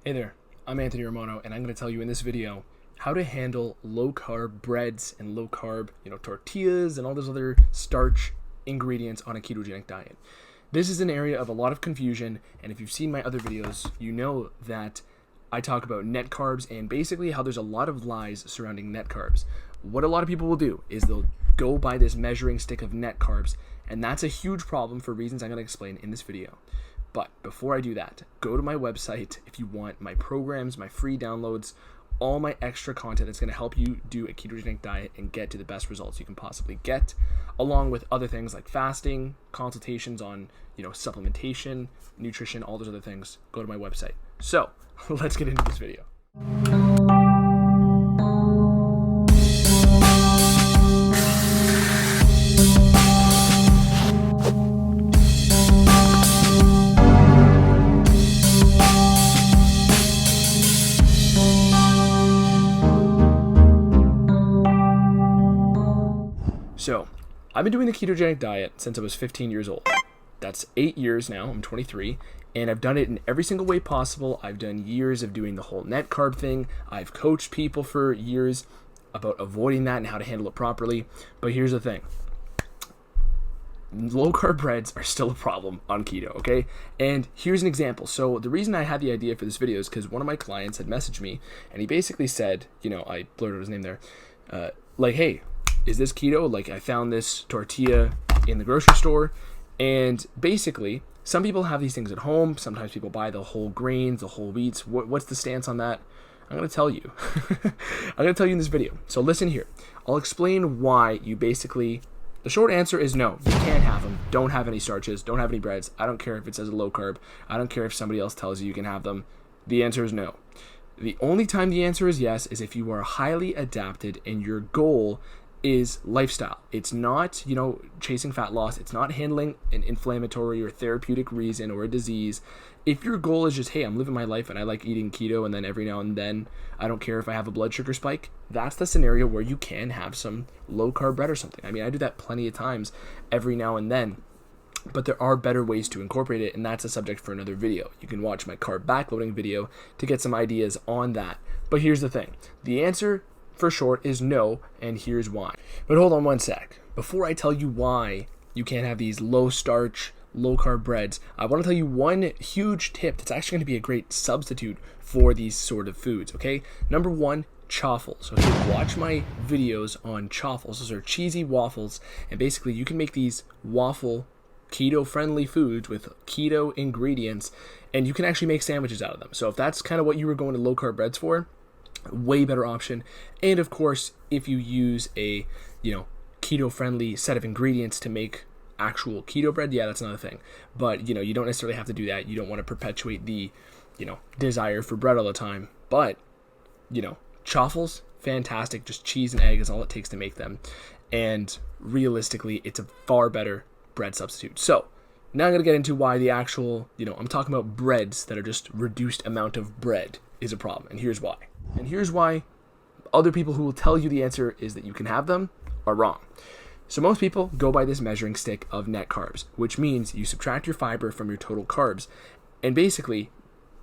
Hey there, I'm Anthony Romano, and I'm going to tell you in this video how to handle low-carb breads and low-carb, tortillas and all those other starch ingredients on a ketogenic diet. This is an area of a lot of confusion, and if you've seen my other videos, you know that I talk about net carbs and basically how there's a lot of lies surrounding net carbs. What a lot of people will do is they'll go by this measuring stick of net carbs, and that's a huge problem for reasons I'm going to explain in this video. But before I do that, go to my website if you want my programs, my free downloads, all my extra content that's going to help you do a ketogenic diet and get to the best results you can possibly get, along with other things like fasting, consultations on, supplementation, nutrition, all those other things. Go to my website. So let's get into this video. So, I've been doing the ketogenic diet since I was 15 years old. That's 8 years now, I'm 23, and I've done it in every single way possible. I've done years of doing the whole net carb thing. I've coached people for years about avoiding that and how to handle it properly. But here's the thing. Low carb breads are still a problem on keto, okay? And here's an example. So the reason I had the idea for this video is because one of my clients had messaged me, and he basically said, I blurred out his name there, hey, is this keto? Like, I found this tortilla in the grocery store, and basically, some people have these things at home. Sometimes people buy the whole grains, the whole wheats. What's the stance on that? I'm going to tell you. I'm going to tell you in this video. So listen here. I'll explain why you basically... The short answer is no. You can't have them. Don't have any starches. Don't have any breads. I don't care if it says a low carb. I don't care if somebody else tells you you can have them. The answer is no. The only time the answer is yes is if you are highly adapted and your goal is lifestyle. It's not, chasing fat loss. It's not handling an inflammatory or therapeutic reason or a disease. If your goal is just, hey, I'm living my life and I like eating keto, and then every now and then I don't care if I have a blood sugar spike, that's the scenario where you can have some low carb bread or something. I mean, I do that plenty of times every now and then, but there are better ways to incorporate it, and that's a subject for another video. You can watch my carb backloading video to get some ideas on that. But here's the thing. The answer for short is no, and here's why. But hold on one sec. Before I tell you why you can't have these low starch, low carb breads, I want to tell you one huge tip that's actually going to be a great substitute for these sort of foods, okay? Number one, chaffles. Okay, watch my videos on chaffles. Those are cheesy waffles, and basically you can make these waffle keto-friendly foods with keto ingredients, and you can actually make sandwiches out of them. So if that's kind of what you were going to low carb breads for, way better option. And of course, if you use a keto-friendly set of ingredients to make actual keto bread, yeah, that's another thing. But you don't necessarily have to do that. You don't want to perpetuate the desire for bread all the time. But chaffles, fantastic. Just cheese and egg is all it takes to make them, and realistically, it's a far better bread substitute. So now I'm going to get into why the actual, I'm talking about breads that are just reduced amount of bread is a problem, and here's why. And here's why other people who will tell you the answer is that you can have them are wrong. So most people go by this measuring stick of net carbs, which means you subtract your fiber from your total carbs. And basically,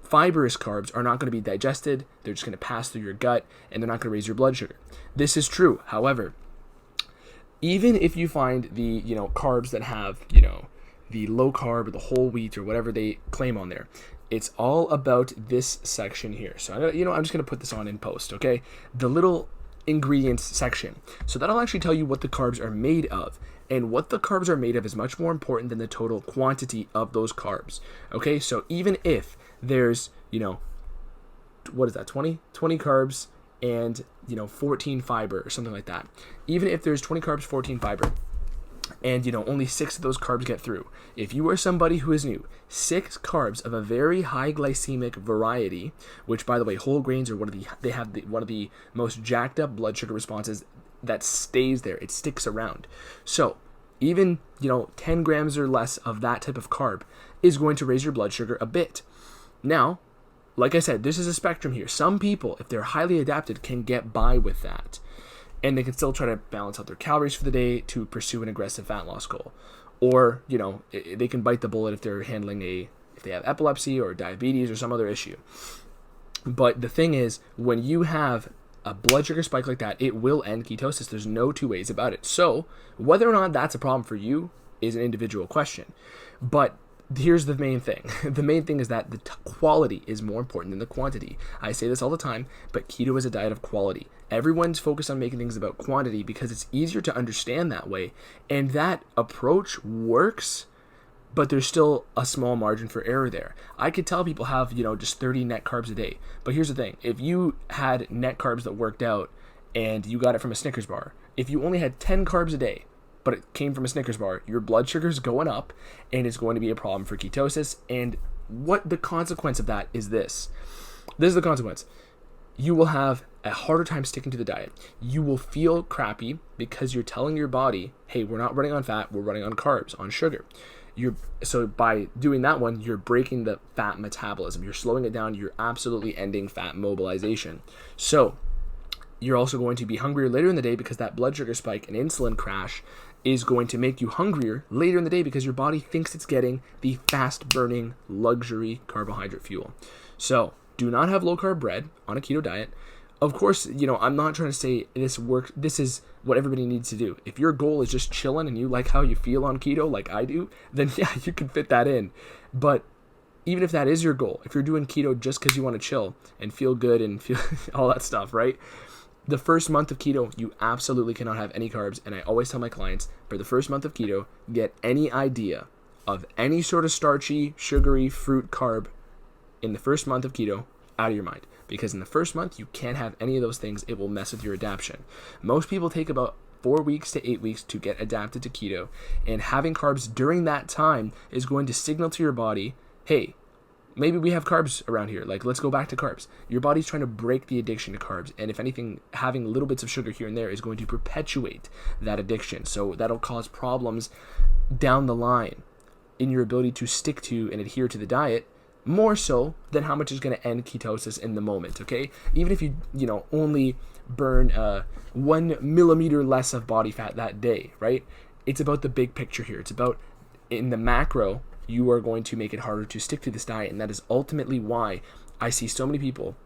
fibrous carbs are not going to be digested. They're just going to pass through your gut, and they're not going to raise your blood sugar. This is true. However, even if you find the, carbs that have, the low carb or the whole wheat or whatever they claim on there, it's all about this section here. So, I'm just going to put this on in post, okay? The little ingredients section. So that'll actually tell you what the carbs are made of. And what the carbs are made of is much more important than the total quantity of those carbs, okay? So even if there's, what is that, 20 carbs and, 14 fiber or something like that. Even if there's 20 carbs, 14 fiber, and only 6 of those carbs get through. If you are somebody who is new, 6 carbs of a very high glycemic variety, which by the way, whole grains are one of the most jacked up blood sugar responses that stays there. It sticks around. So even 10 grams or less of that type of carb is going to raise your blood sugar a bit. Now, like I said, this is a spectrum here. Some people, if they're highly adapted, can get by with that, and they can still try to balance out their calories for the day to pursue an aggressive fat loss goal. Or, they can bite the bullet if they're handling if they have epilepsy or diabetes or some other issue. But the thing is, when you have a blood sugar spike like that, it will end ketosis. There's no two ways about it. So whether or not that's a problem for you is an individual question. But here's the main thing. The main thing is that the quality is more important than the quantity. I say this all the time, but keto is a diet of quality. Everyone's focused on making things about quantity because it's easier to understand that way. And that approach works, but there's still a small margin for error there. I could tell people have, just 30 net carbs a day. But here's the thing. If you had net carbs that worked out and you got it from a Snickers bar, if you only had 10 carbs a day, but it came from a Snickers bar, your blood sugar's going up and it's going to be a problem for ketosis. And what the consequence of that is this. This is the consequence. You will have a harder time sticking to the diet. You will feel crappy because you're telling your body, hey, we're not running on fat, we're running on carbs, on sugar. So by doing that one, you're breaking the fat metabolism. You're slowing it down. You're absolutely ending fat mobilization. So you're also going to be hungrier later in the day because that blood sugar spike and insulin crash is going to make you hungrier later in the day because your body thinks it's getting the fast-burning luxury carbohydrate fuel. So do not have low-carb bread on a keto diet. Of course, I'm not trying to say this works. This is what everybody needs to do. If your goal is just chilling and you like how you feel on keto like I do, then yeah, you can fit that in. But even if that is your goal, if you're doing keto just because you want to chill and feel good and feel all that stuff, right? The first month of keto, you absolutely cannot have any carbs. And I always tell my clients, for the first month of keto, get any idea of any sort of starchy, sugary, fruit carb in the first month of keto out of your mind. Because in the first month, you can't have any of those things. It will mess with your adaptation. Most people take about 4 weeks to 8 weeks to get adapted to keto. And having carbs during that time is going to signal to your body, hey, maybe we have carbs around here. Like, let's go back to carbs. Your body's trying to break the addiction to carbs. And if anything, having little bits of sugar here and there is going to perpetuate that addiction. So that'll cause problems down the line in your ability to stick to and adhere to the diet, more so than how much is going to end ketosis in the moment, okay? Even if you only burn 1 millimeter less of body fat that day, right? It's about the big picture here. It's about, in the macro, you are going to make it harder to stick to this diet, and that is ultimately why I see so many people,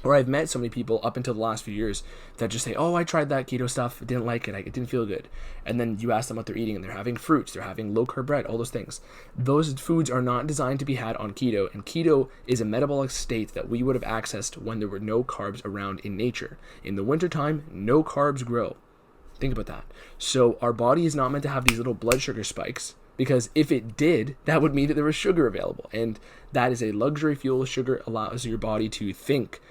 or I've met so many people up until the last few years that just say, oh, I tried that keto stuff, didn't like it, it didn't feel good. And then you ask them what they're eating, and they're having fruits, they're having low-carb bread, all those things. Those foods are not designed to be had on keto, and keto is a metabolic state that we would have accessed when there were no carbs around in nature. In the wintertime, no carbs grow. Think about that. So our body is not meant to have these little blood sugar spikes, because if it did, that would mean that there was sugar available. And that is a luxury fuel. Sugar allows your body to think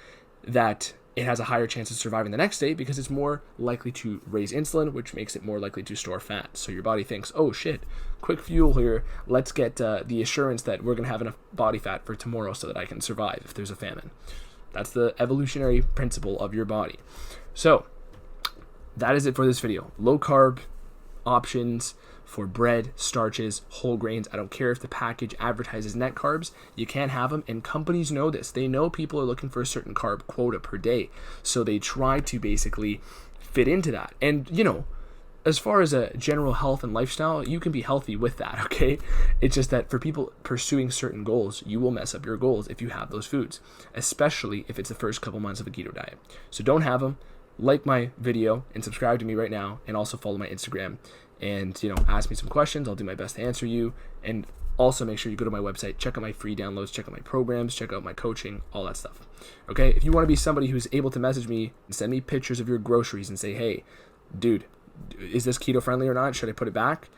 that it has a higher chance of surviving the next day because it's more likely to raise insulin, which makes it more likely to store fat. So your body thinks, oh shit, quick fuel here. Let's get the assurance that we're going to have enough body fat for tomorrow so that I can survive if there's a famine. That's the evolutionary principle of your body. So that is it for this video. Low carb options for bread, starches, whole grains. I don't care if the package advertises net carbs, you can't have them, and companies know this. They know people are looking for a certain carb quota per day, so they try to basically fit into that. And as far as a general health and lifestyle, you can be healthy with that, okay? It's just that for people pursuing certain goals, you will mess up your goals if you have those foods, especially if it's the first couple months of a keto diet. So don't have them. Like my video and subscribe to me right now, and also follow my Instagram. And, ask me some questions. I'll do my best to answer you. And also make sure you go to my website, check out my free downloads, check out my programs, check out my coaching, all that stuff. Okay? If you want to be somebody who's able to message me and send me pictures of your groceries and say, hey, dude, is this keto friendly or not? Should I put it back?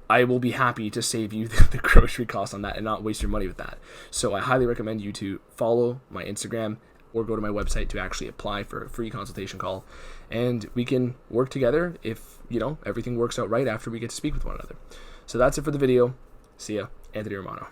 I will be happy to save you the grocery costs on that and not waste your money with that. So I highly recommend you to follow my Instagram or go to my website to actually apply for a free consultation call. And we can work together if, everything works out right after we get to speak with one another. So that's it for the video. See ya. Anthony Romano.